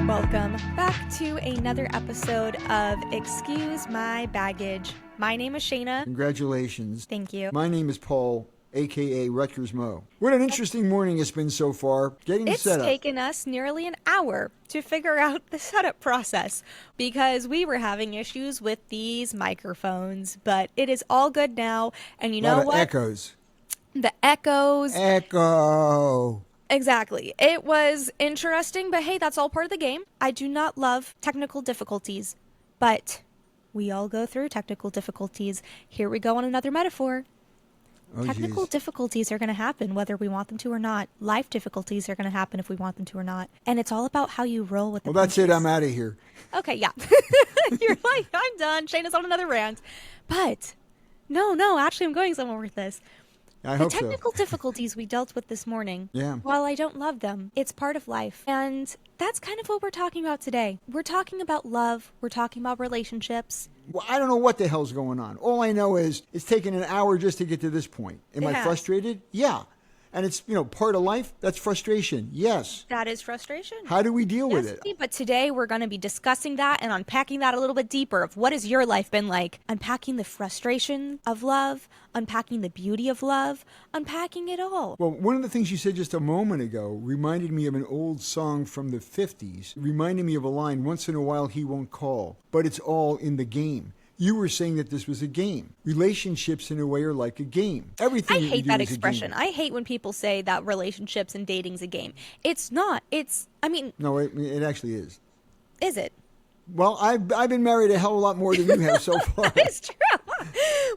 Welcome back to another episode of Excuse My Baggage. My name is Shayna. Congratulations. Thank you. My name is Paul, a.k.a. Rutgers Moe. What an interesting morning it's been so far. Getting set up. It's taken us nearly an hour to figure out the setup process because we were having issues with these microphones, but it is all good now. And you know what? Echoes. The echoes. Echo. Exactly. It was interesting, but hey, that's all part of the game. I do not love technical difficulties, but we all go through technical difficulties. Here we go on another metaphor. Oh, Technical difficulties are going to happen whether we want them to or not. Life difficulties are going to happen if we want them to or not. And it's all about how you roll with the Well, that's punches. it. I'm out of here. Okay, yeah. You're like, I'm done. Shayna's on another rant. But, no, actually I'm going somewhere with this. I The hope so. technical difficulties we dealt with this morning, Yeah. while I don't love them, it's part of life. And that's kind of what we're talking about today. We're talking about love. We're talking about relationships. Well, I don't know what the hell's going on. All I know is it's taken an hour just to get to this point. Am It I has. frustrated? Yeah. And it's, part of life. That's frustration. Yes. That is frustration. How do we deal with it? But today we're going to be discussing that and unpacking that a little bit deeper of what has your life been like? Unpacking the frustration of love, unpacking the beauty of love, unpacking it all. Well, one of the things you said just a moment ago reminded me of an old song from the 50s. Reminded me of a line, once in a while he won't call, but it's all in the game. You were saying that this was a game. Relationships, in a way, are like a game. Everything I you hate do that is a expression. game. I hate when people say that relationships and dating's a game. It's not. No, it actually is. Is it? Well, I've been married a hell of a lot more than you have so far. It's true.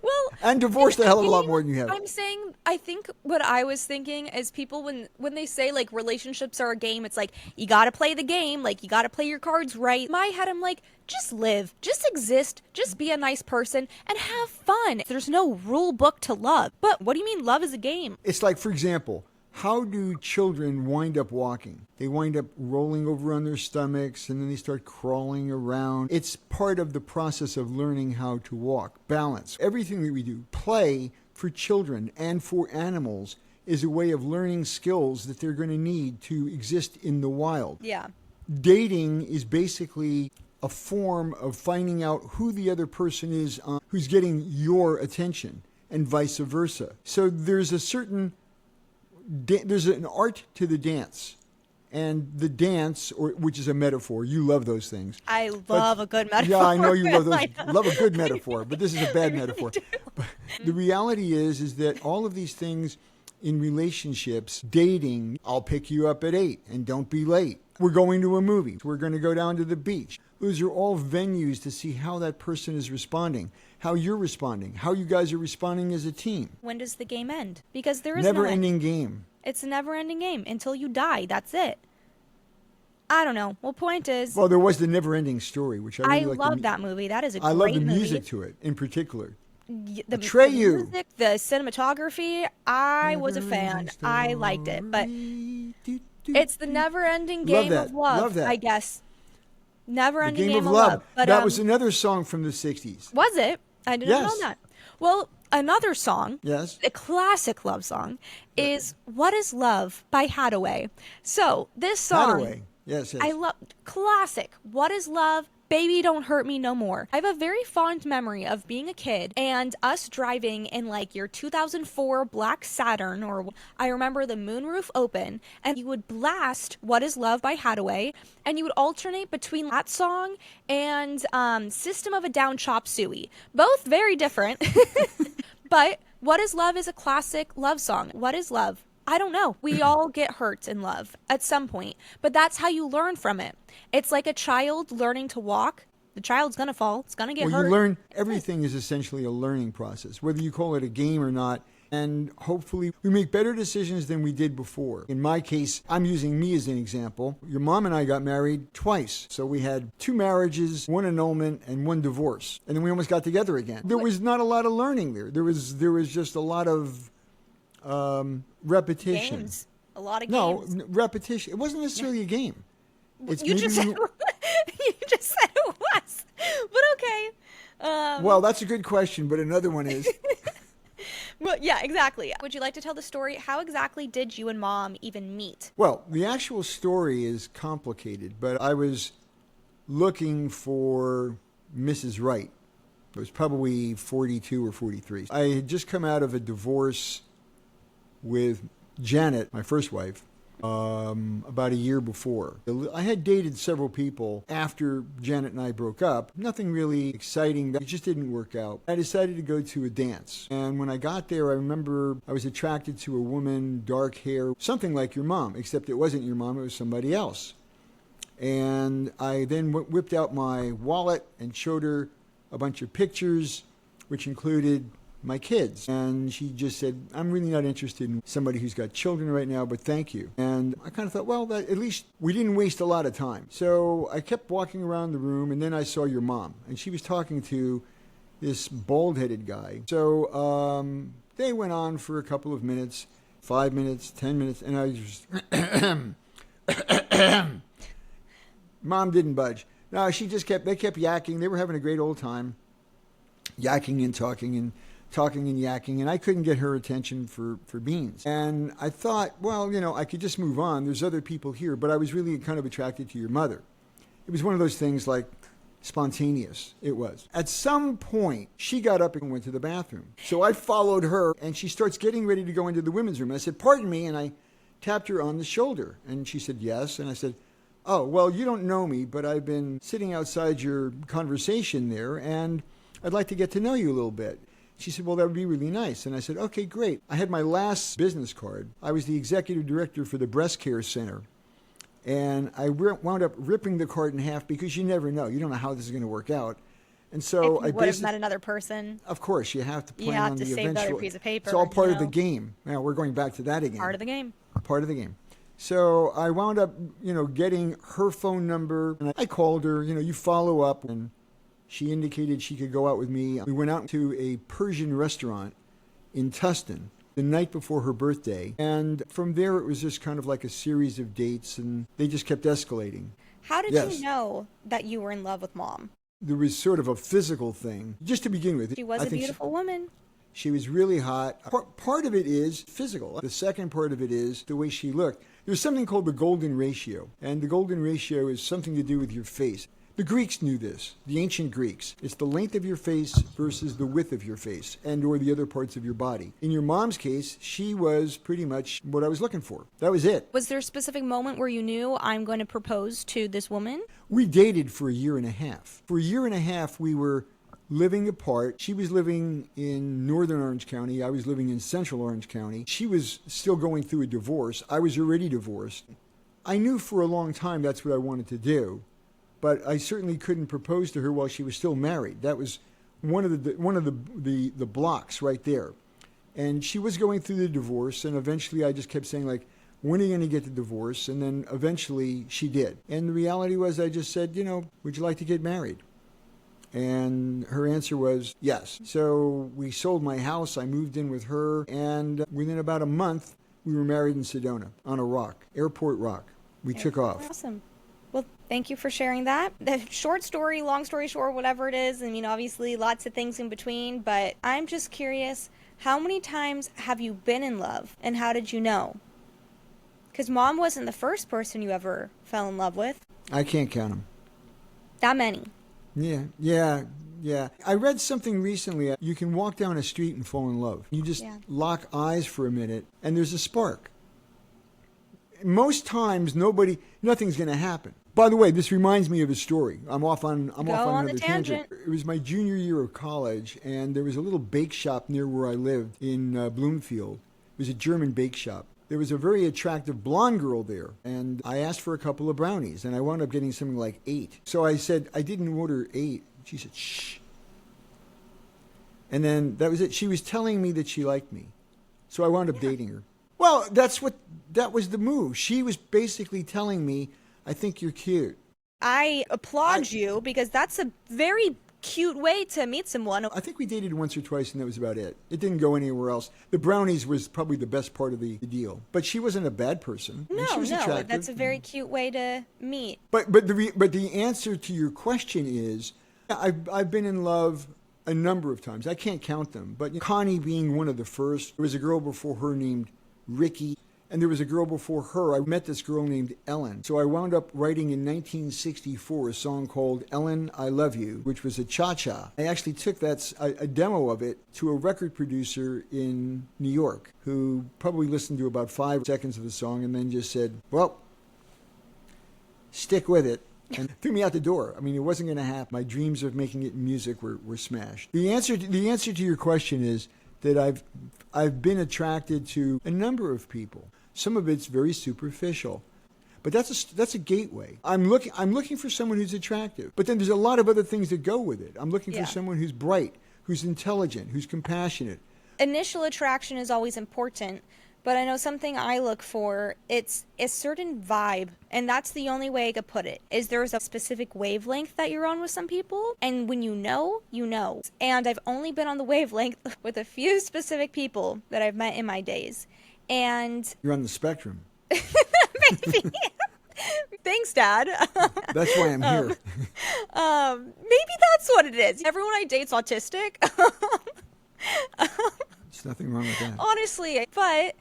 Well, And divorced a hell of a lot more than you have. I'm saying, I think what I was thinking is people, when they say, like, relationships are a game, it's like, you gotta play the game, like, you gotta play your cards right. In my head, I'm like, just live, just exist, just be a nice person, and have fun. There's no rule book to love. But what do you mean love is a game? It's like, for example, how do children wind up walking? They wind up rolling over on their stomachs and then they start crawling around. It's part of the process of learning how to walk. Balance. Everything that we do, play for children and for animals, is a way of learning skills that they're going to need to exist in the wild. Yeah. Dating is basically a form of finding out who the other person is, who's getting your attention, and vice versa. So there's a certain there's an art to the dance, and the dance, which is a metaphor. You love those things. I love a good metaphor. Yeah, I know you love those. I know. Love a good metaphor, but this is a bad I really metaphor. do. But the reality is that all of these things in relationships, dating, I'll pick you up at 8 and don't be late. We're going to a movie. We're going to go down to the beach. Those are all venues to see how that person is responding, how you're responding, how you guys are responding as a team. When does the game end? Because there is no end. Never-ending game. It's a never-ending game until you die. That's it. I don't know. Well, point is, Well, there was the Never-Ending Story, which I I really like. love that movie. That is a I great love the movie. music to it in particular. The Atreyu. music, the cinematography, I was a fan. I liked it, but it's the never-ending game that. of love, Love that. I guess. The Never-ending Game of Love. But, That was another song from the 60s. Was it? I didn't Yes. know that. Well, another song, Yes. a classic love song, is "What Is Love" by Haddaway. So this song, Haddaway. Yes, yes. I love classic. What is love? Baby, don't hurt me no more. I have a very fond memory of being a kid and us driving in like your 2004 black Saturn, or I remember the moonroof open, and you would blast What Is Love by Haddaway, and you would alternate between that song and System of a Down Chop Suey. Both very different, but What Is Love is a classic love song. What is love? I don't know. We all get hurt in love at some point, but that's how you learn from it. It's like a child learning to walk. The child's going to fall. It's going to get Well, hurt. you learn, everything is essentially a learning process, whether you call it a game or not. And hopefully we make better decisions than we did before. In my case, I'm using me as an example. Your mom and I got married twice. So we had 2 marriages, 1 annulment, and 1 divorce. And then we almost got together again. There was not a lot of learning there. There was just a lot of repetition. Games. A lot of No, games. repetition. It wasn't necessarily a game. It's You just said maybe you just said it was. But okay. well, that's a good question, but another one is Well, yeah, exactly. Would you like to tell the story? How exactly did you and Mom even meet? Well, the actual story is complicated, but I was looking for Mrs. Wright. I was probably 42 or 43. I had just come out of a divorce with Janet, my first wife, about a year before. I had dated several people after Janet and I broke up. Nothing really exciting. It just didn't work out. I decided to go to a dance. And when I got there, I remember I was attracted to a woman, dark hair, something like your mom, except it wasn't your mom, it was somebody else. And I then whipped out my wallet and showed her a bunch of pictures, which included my kids. And she just said, I'm really not interested in somebody who's got children right now, but thank you. And I kind of thought, well, at least we didn't waste a lot of time. So I kept walking around the room, and then I saw your mom. And she was talking to this bald-headed guy. So they went on for a couple of minutes, 5 minutes, 10 minutes, and I just... Mom didn't budge. No, they kept yakking. They were having a great old time, yakking and talking and yakking, and I couldn't get her attention for beans. And I thought, well, I could just move on. There's other people here, but I was really kind of attracted to your mother. It was one of those things like spontaneous. It was. At some point, she got up and went to the bathroom. So I followed her, and she starts getting ready to go into the women's room. I said, pardon me, and I tapped her on the shoulder. And she said, yes. And I said, oh, well, you don't know me, but I've been sitting outside your conversation there, and I'd like to get to know you a little bit. She said, well, that would be really nice. And I said, okay, great. I had my last business card. I was the executive director for the breast care center. And I wound up ripping the card in half because you never know. You don't know how this is going to work out. And so if you would have met another person. Of course, you have to plan on the eventual. You have to save the other piece of paper. It's all part of the game. Now, we're going back to that again. Part of the game. Part of the game. So I wound up, getting her phone number, and I called her, you follow up, and she indicated she could go out with me. We went out to a Persian restaurant in Tustin the night before her birthday, and from there it was just kind of like a series of dates, and they just kept escalating. How did you know that you were in love with Mom? There was sort of a physical thing, just to begin with. She was a beautiful woman. She was really hot. Part of it is physical. The second part of it is the way she looked. There's something called the golden ratio, and the golden ratio is something to do with your face. The Greeks knew this, the ancient Greeks. It's the length of your face versus the width of your face and or the other parts of your body. In your mom's case, she was pretty much what I was looking for. That was it. Was there a specific moment where you knew I'm going to propose to this woman? We dated for a year and a half. For a year and a half, we were living apart. She was living in northern Orange County. I was living in central Orange County. She was still going through a divorce. I was already divorced. I knew for a long time that's what I wanted to do, but I certainly couldn't propose to her while she was still married. That was one of the blocks right there. And she was going through the divorce, and eventually I just kept saying, like, when are you going to get the divorce? And then eventually she did. And the reality was I just said, would you like to get married? And her answer was yes. So we sold my house. I moved in with her. And within about a month, we were married in Sedona on a rock, Airport Rock. We took off. Awesome. Well, thank you for sharing that. The short story, long story short, whatever it is. I mean, obviously lots of things in between. But I'm just curious, how many times have you been in love? And how did you know? Because Mom wasn't the first person you ever fell in love with. I can't count them. That many. Yeah. I read something recently. You can walk down a street and fall in love. You just lock eyes for a minute, and there's a spark. Most times, nothing's going to happen. By the way, this reminds me of a story. I'm off on another tangent. It was my junior year of college, and there was a little bake shop near where I lived in Bloomfield. It was a German bake shop. There was a very attractive blonde girl there, and I asked for a couple of brownies, and I wound up getting something like 8. So I said, I didn't order 8. She said, shh. And then that was it. She was telling me that she liked me. So I wound up dating her. Well, that was the move. She was basically telling me, I think you're cute. I applaud you because that's a very cute way to meet someone. I think we dated once or twice, and that was about it. It didn't go anywhere else. The brownies was probably the best part of the deal. But she wasn't a bad person. She was attractive. That's a very cute way to meet. But the answer to your question is, I've been in love a number of times. I can't count them, but Connie being one of the first. There was a girl before her named Ricky, and there was a girl before her. I met this girl named Ellen. So I wound up writing in 1964 a song called Ellen, I Love You, which was a cha-cha. I actually took a demo of it to a record producer in New York who probably listened to about 5 seconds of the song and then just said, well, stick with it. And threw me out the door. I mean, it wasn't going to happen. My dreams of making it in music were smashed. The answer to your question is that I've been attracted to a number of people. Some of it's very superficial, but that's a gateway. I'm looking for someone who's attractive, but then there's a lot of other things that go with it. I'm looking for someone who's bright, who's intelligent, who's compassionate. Initial attraction is always important. But I know something I look for, it's a certain vibe, and that's the only way I could put it, is there's a specific wavelength that you're on with some people, and when you know, you know. And I've only been on the wavelength with a few specific people that I've met in my days. And you're on the spectrum. Maybe. Thanks, Dad. That's why I'm here. Maybe that's what it is. Everyone I date's autistic. There's nothing wrong with that. Honestly, but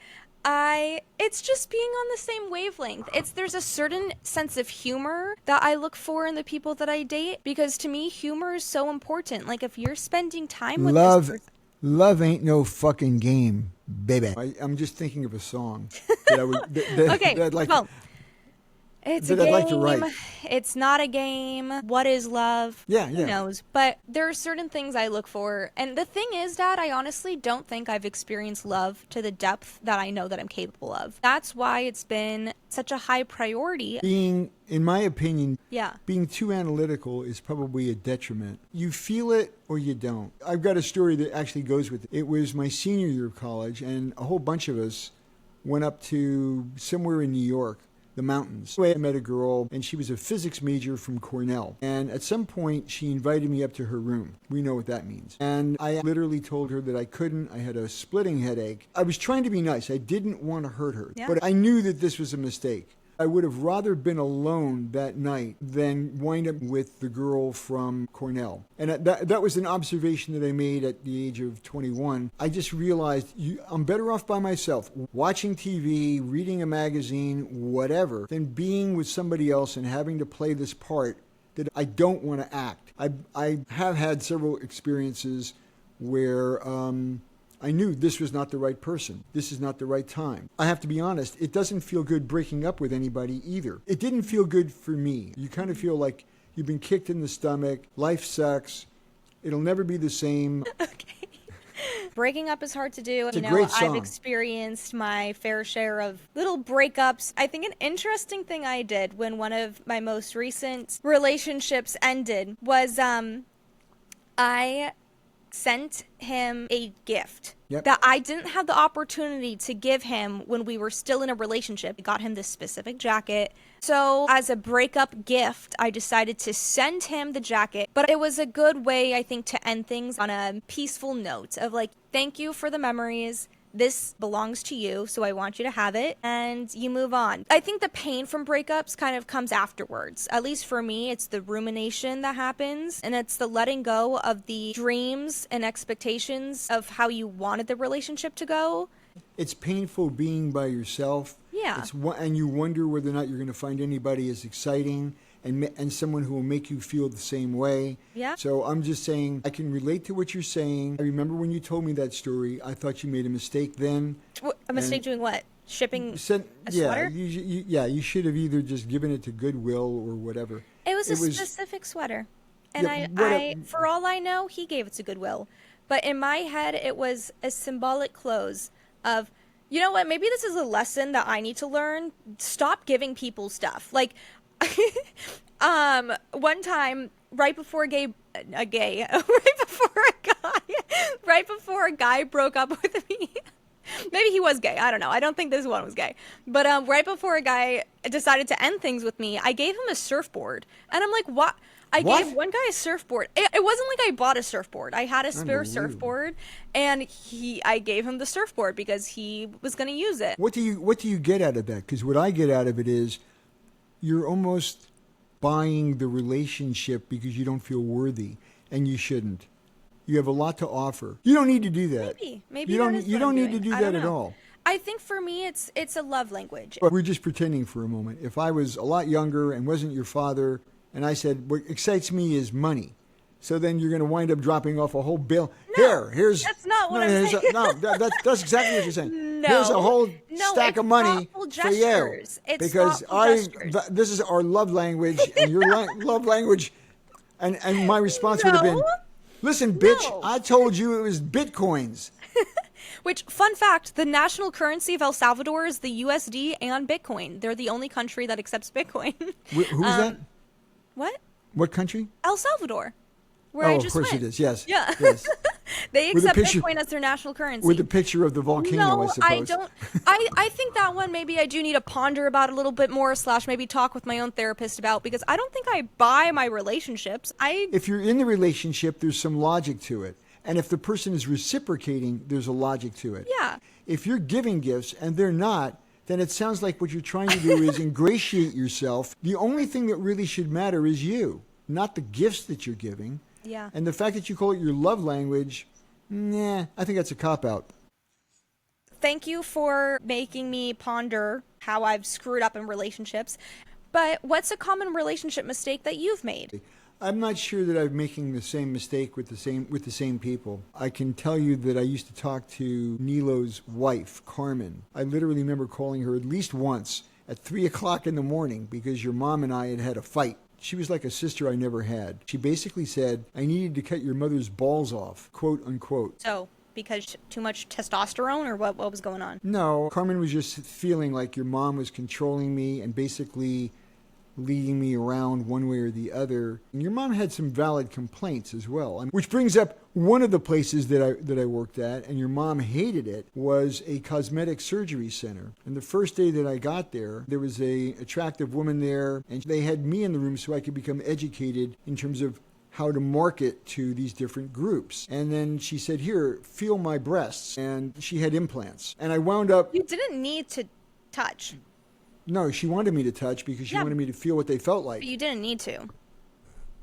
it's just being on the same wavelength. There's a certain sense of humor that I look for in the people that I date, because to me, humor is so important. Like, if you're spending time with this person, love ain't no fucking game, baby. I'm just thinking of a song that I would okay, that I'd like well, it's a that game. I'd like to write. It's not a game. What is love? Yeah. Who knows? But there are certain things I look for. And the thing is, Dad, I honestly don't think I've experienced love to the depth that I know that I'm capable of. That's why it's been such a high priority. In my opinion, Yeah. being too analytical is probably a detriment. You feel it or you don't. I've got a story that actually goes with it. It was my senior year of college, and a whole bunch of us went up to somewhere in New York, the mountains. I met a girl, and she was a physics major from Cornell. And at some point, she invited me up to her room. We know what that means. And I literally told her that I couldn't. I had a splitting headache. I was trying to be nice. I didn't want to hurt her. Yeah. But I knew that this was a mistake. I would have rather been alone that night than wind up with the girl from Cornell. And that was an observation that I made at the age of 21. I just realized I'm better off by myself, watching TV, reading a magazine, whatever, than being with somebody else and having to play this part that I don't want to act. I have had several experiences where I knew this was not the right person. This is not the right time. I have to be honest, it doesn't feel good breaking up with anybody either. It didn't feel good for me. You kind of feel like you've been kicked in the stomach. Life sucks. It'll never be the same. Okay. Breaking up is hard to do. It's a great song. I've experienced my fair share of little breakups. I think an interesting thing I did when one of my most recent relationships ended was I sent him a gift that I didn't have the opportunity to give him when we were still in a relationship. I got him this specific jacket. So as a breakup gift, I decided to send him the jacket. But it was a good way, I think, to end things on a peaceful note of like, thank you for the memories. This belongs to you, so I want you to have it, and you move on. I think the pain from breakups kind of comes afterwards. At least for me, it's the rumination that happens, and it's the letting go of the dreams and expectations of how you wanted the relationship to go. It's painful being by yourself. Yeah. And you wonder whether or not you're going to find anybody as exciting and someone who will make you feel the same way. Yeah. So I'm just saying, I can relate to what you're saying. I remember when you told me that story, I thought you made a mistake then. A mistake doing what? Shipping a yeah, sweater? You should have either just given it to Goodwill or whatever. It was a specific sweater. And I, for all I know, he gave it to Goodwill. But in my head, it was a symbolic close of, you know what, maybe this is a lesson that I need to learn. Stop giving people stuff. Like, one time, right before a guy broke up with me. Maybe he was gay. I don't know. I don't think this one was gay. But right before a guy decided to end things with me, I gave him a surfboard. And I'm like, what? I gave one guy a surfboard. It wasn't like I bought a surfboard. I had a spare surfboard, and I gave him the surfboard because he was going to use it. What do you get out of that? Because what I get out of it is you're almost buying the relationship because you don't feel worthy, and you shouldn't. You have a lot to offer. You don't need to do that. Maybe you that don't. is You what don't I'm need to doing. do I don't that at know. all. I think for me, it's a love language. But we're just pretending for a moment. If I was a lot younger and wasn't your father, and I said, what excites me is money. So then you're going to wind up dropping off a whole bill. No, Here's that's not what I'm saying. That's exactly what you're saying. No. Here's a whole No, stack it's of money thoughtful for you. gestures. It's Because thoughtful gestures. this is our love language, and your love language, and my response would have been, No. listen, bitch, No. I told you it was Bitcoins. Which, fun fact, the national currency of El Salvador is the USD and Bitcoin. They're the only country that accepts Bitcoin. Who's that? What? What country? El Salvador. Where I Of just course went. it is. Yes. Yeah. Yes. They With a accept picture- Bitcoin as their national currency. With the picture of the volcano, I No, suppose. I don't. I think that one maybe I do need to ponder about a little bit more, / maybe talk with my own therapist about, because I don't think I buy my relationships. If you're in the relationship, there's some logic to it. And if the person is reciprocating, there's a logic to it. Yeah. If you're giving gifts and they're not, then it sounds like what you're trying to do is ingratiate yourself. The only thing that really should matter is you, not the gifts that you're giving. Yeah. And the fact that you call it your love language, I think that's a cop-out. Thank you for making me ponder how I've screwed up in relationships. But what's a common relationship mistake that you've made? I'm not sure that I'm making the same mistake with the same people. I can tell you that I used to talk to Nilo's wife, Carmen. I literally remember calling her at least once at 3 o'clock in the morning because your mom and I had a fight. She was like a sister I never had. She basically said, I needed to cut your mother's balls off, quote unquote. So, because too much testosterone, or what was going on? No, Carmen was just feeling like your mom was controlling me and basically leading me around one way or the other. And your mom had some valid complaints as well. Which brings up one of the places that I worked at, and your mom hated it, was a cosmetic surgery center. And the first day that I got there was a attractive woman there, and they had me in the room so I could become educated in terms of how to market to these different groups. And then she said, here, feel my breasts. And she had implants. And I wound up... You didn't need to touch. No, she wanted me to touch because she wanted me to feel what they felt like. But you didn't need to.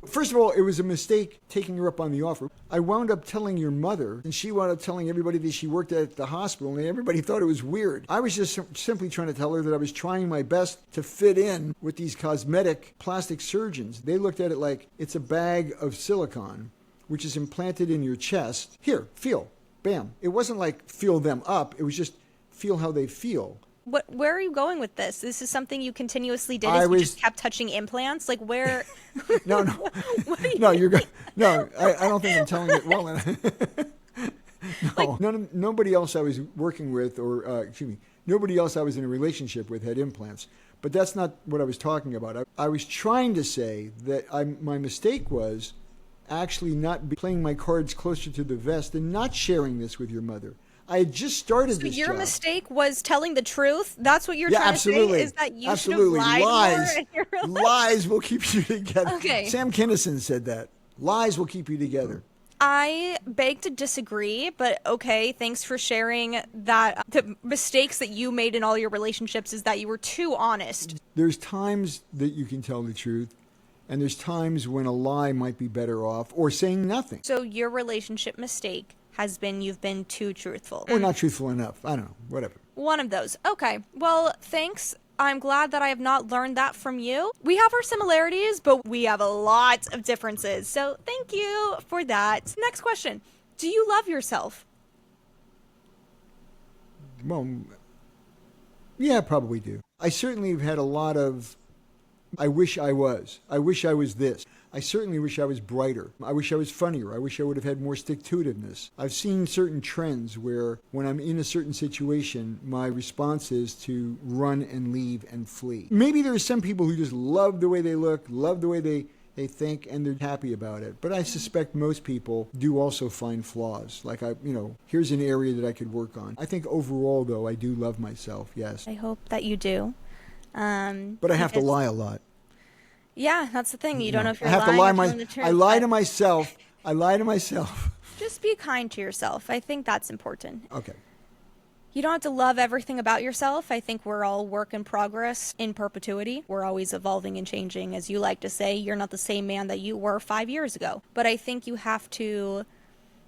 First of all, it was a mistake taking her up on the offer. I wound up telling your mother, and she wound up telling everybody that she worked at the hospital, and everybody thought it was weird. I was just simply trying to tell her that I was trying my best to fit in with these cosmetic plastic surgeons. They looked at it like it's a bag of silicone, which is implanted in your chest. Here, feel. Bam. It wasn't like feel them up. It was just feel how they feel. Where are you going with this? This is something you continuously did. You just kept touching implants. Like where? No. You're good. No, I don't think I'm telling it well enough. No. Nobody else I was working with, or nobody else I was in a relationship with had implants. But that's not what I was talking about. I was trying to say that my mistake was actually not playing my cards closer to the vest and not sharing this with your mother. I had just started this your job. mistake was telling the truth? That's what you're trying to say? Is that you should have lied Lies. more in your life? Lies will keep you together. Okay. Sam Kinison said that. Lies will keep you together. I beg to disagree, but okay, thanks for sharing that. The mistakes that you made in all your relationships is that you were too honest. There's times that you can tell the truth, and there's times when a lie might be better off, or saying nothing. So your relationship mistake has been you've been too truthful. Or not truthful enough. I don't know. Whatever. One of those. Okay. Well, thanks. I'm glad that I have not learned that from you. We have our similarities, but we have a lot of differences. So thank you for that. Next question. Do you love yourself? Well, yeah, I probably do. I certainly have had a lot of, I wish I was. I wish I was this. I certainly wish I was brighter. I wish I was funnier. I wish I would have had more stick-to-itiveness. I've seen certain trends where when I'm in a certain situation, my response is to run and leave and flee. Maybe there are some people who just love the way they look, love the way they think, and they're happy about it. But I suspect most people do also find flaws. Like, here's an area that I could work on. I think overall, though, I do love myself, yes. I hope that you do. But I have to lie a lot. Yeah, that's the thing. You don't know if you're I have lying to lie. or telling the truth. I lie to myself. I lie to myself. Just be kind to yourself. I think that's important. Okay. You don't have to love everything about yourself. I think we're all work in progress in perpetuity. We're always evolving and changing. As you like to say, you're not the same man that you were 5 years ago. But I think you have to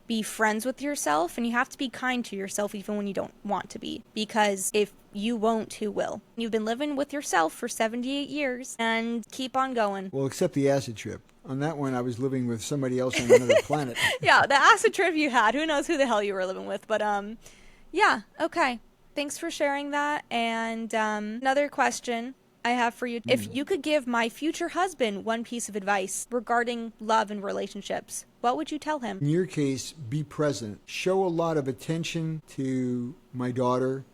be friends with yourself, and you have to be kind to yourself even when you don't want to be. Because if you won't, who will? You've been living with yourself for 78 years, and keep on going. Well, except the acid trip. On that one, I was living with somebody else on another planet. Yeah, the acid trip you had. Who knows who the hell you were living with? But, yeah, okay. Thanks for sharing that. And another question I have for you. If you could give my future husband one piece of advice regarding love and relationships, what would you tell him? In your case, be present. Show a lot of attention to my daughter.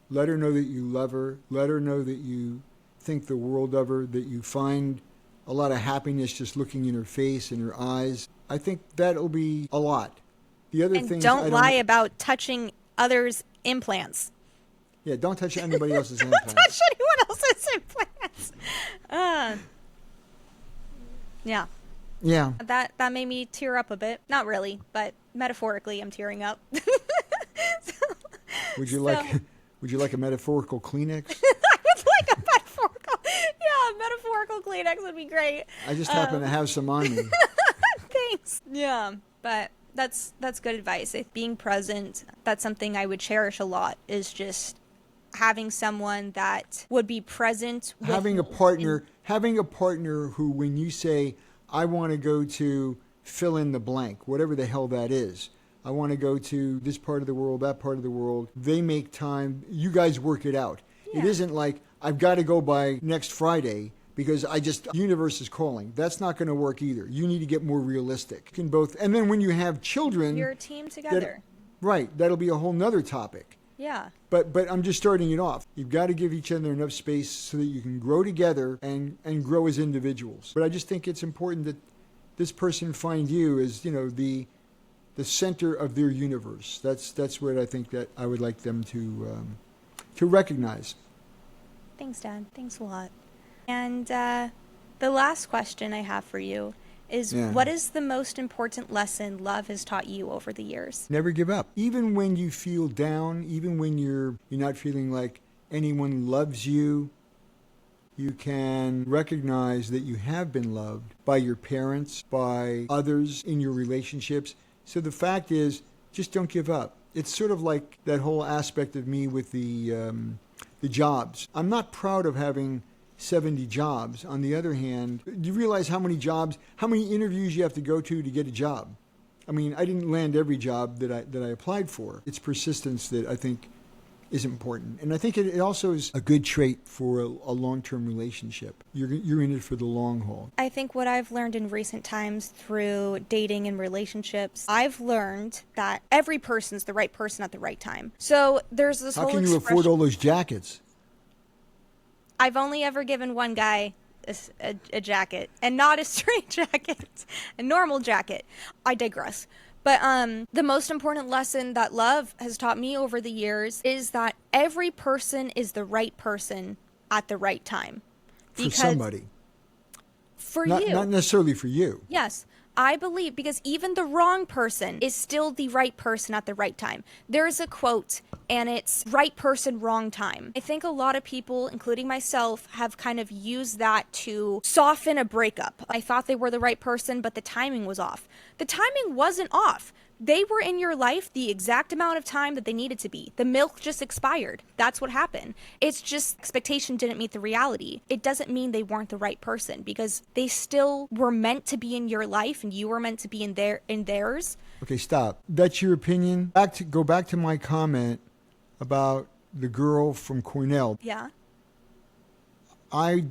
Let her know that you love her. Let her know that you think the world of her, that you find a lot of happiness just looking in her face and her eyes. I think that'll be a lot. The other And things don't lie about touching others' implants. Yeah, don't touch anybody else's Don't implants. touch anyone else's implants. Yeah. Yeah. That made me tear up a bit. Not really, but metaphorically, I'm tearing up. Would you like a metaphorical Kleenex? I would like a metaphorical. Yeah, a metaphorical Kleenex would be great. I just happen to have some on me. Thanks. Yeah, but that's good advice. Being present, that's something I would cherish a lot. Is just having someone that would be present. With Having a partner who, when you say, I want to go to fill in the blank, whatever the hell that is. I want to go to this part of the world, that part of the world. They make time. You guys work it out. Yeah. It isn't like, I've got to go by next Friday because universe is calling. That's not going to work either. You need to get more realistic. You can both, and then when you have children. You're a team together. Right. That'll be a whole nother topic. Yeah. But I'm just starting it off. You've got to give each other enough space so that you can grow together and grow as individuals. But I just think it's important that this person find you as, the center of their universe. That's what I think that I would like them to recognize. Thanks, Dad. Thanks a lot. And the last question I have for you is, what is the most important lesson love has taught you over the years? Never give up. Even when you feel down, even when you're not feeling like anyone loves you, you can recognize that you have been loved by your parents, by others in your relationships. So the fact is, just don't give up. It's sort of like that whole aspect of me with the jobs. I'm not proud of having 70 jobs. On the other hand, do you realize how many interviews you have to go to get a job? I mean, I didn't land every job that I applied for. It's persistence that I think is important. And I think it also is a good trait for a long-term relationship. You're in it for the long haul. I think what I've learned in recent times through dating and relationships, I've learned that every person's the right person at the right time. So there's this whole How can you afford all those jackets? I've only ever given one guy a jacket, and not a straight jacket, a normal jacket. I digress. But the most important lesson that love has taught me over the years is that every person is the right person at the right time. For somebody. For you. Not necessarily for you. Yes. I believe, because even the wrong person is still the right person at the right time. There's a quote, and it's right person, wrong time. I think a lot of people, including myself, have kind of used that to soften a breakup. I thought they were the right person, but the timing was off. The timing wasn't off. They were in your life the exact amount of time that they needed to be. The milk just expired. That's what happened. It's just expectation didn't meet the reality. It doesn't mean they weren't the right person, because they still were meant to be in your life and you were meant to be in theirs. Okay, stop. That's your opinion. Go back to my comment about the girl from Cornell. Yeah. I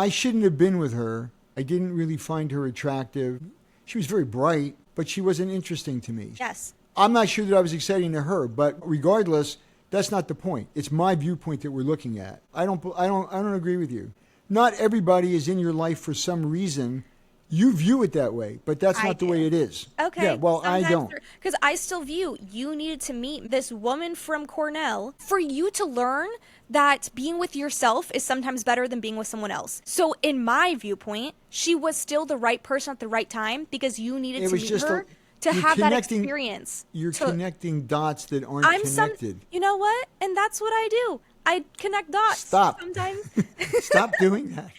shouldn't have been with her. I didn't really find her attractive. She was very bright, but she wasn't interesting to me. Yes. I'm not sure that I was exciting to her, but regardless, that's not the point. It's my viewpoint that we're looking at. I don't agree with you. Not everybody is in your life for some reason. You view it that way, but that's not the way it is. Okay. Yeah, well, I don't. Because I still view you needed to meet this woman from Cornell for you to learn that being with yourself is sometimes better than being with someone else. So in my viewpoint, she was still the right person at the right time, because you needed to meet her to have that experience. You're connecting dots that aren't connected. You know what? And that's what I do. I connect dots. Stop. Sometimes. Stop doing that.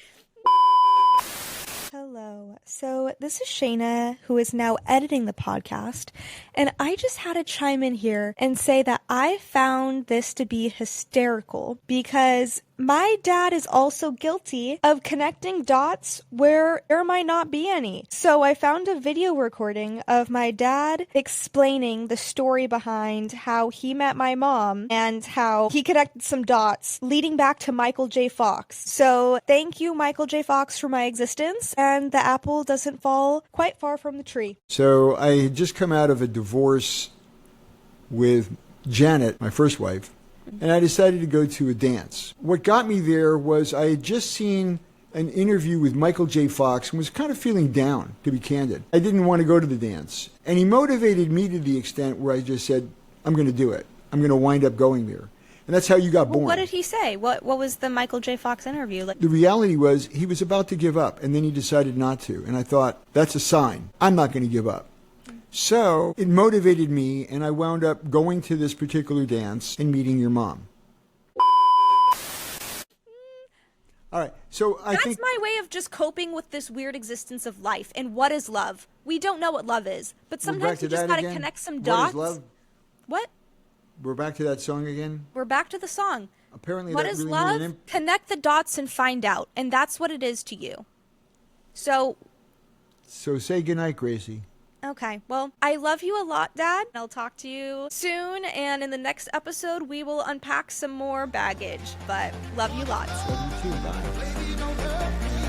Hello. So this is Shayna, who is now editing the podcast, and I just had to chime in here and say that I found this to be hysterical because my dad is also guilty of connecting dots where there might not be any. So I found a video recording of my dad explaining the story behind how he met my mom and how he connected some dots leading back to Michael J. Fox. So thank you, Michael J. Fox, for my existence, and the apple doesn't fall quite far from the tree. So I had just come out of a divorce with Janet, my first wife, and I decided to go to a dance. What got me there was I had just seen an interview with Michael J. Fox and was kind of feeling down, to be candid. I didn't want to go to the dance. And he motivated me to the extent where I just said, I'm going to do it. I'm going to wind up going there. And that's how you got born. What did he say? What was the Michael J. Fox interview like? The reality was he was about to give up, and then he decided not to. And I thought, that's a sign. I'm not going to give up. So it motivated me, and I wound up going to this particular dance and meeting your mom. All right, so I think that's my way of just coping with this weird existence of life. And what is love? We don't know what love is, but sometimes you just got to connect some dots. What is love? What? We're back to that song again? We're back to the song. Apparently, what that is really love? Connect the dots and find out, and that's what it is to you. So say goodnight, Gracie. Okay, well, I love you a lot, Dad. I'll talk to you soon, and in the next episode, we will unpack some more baggage. But love you lots. Love you too. Bye.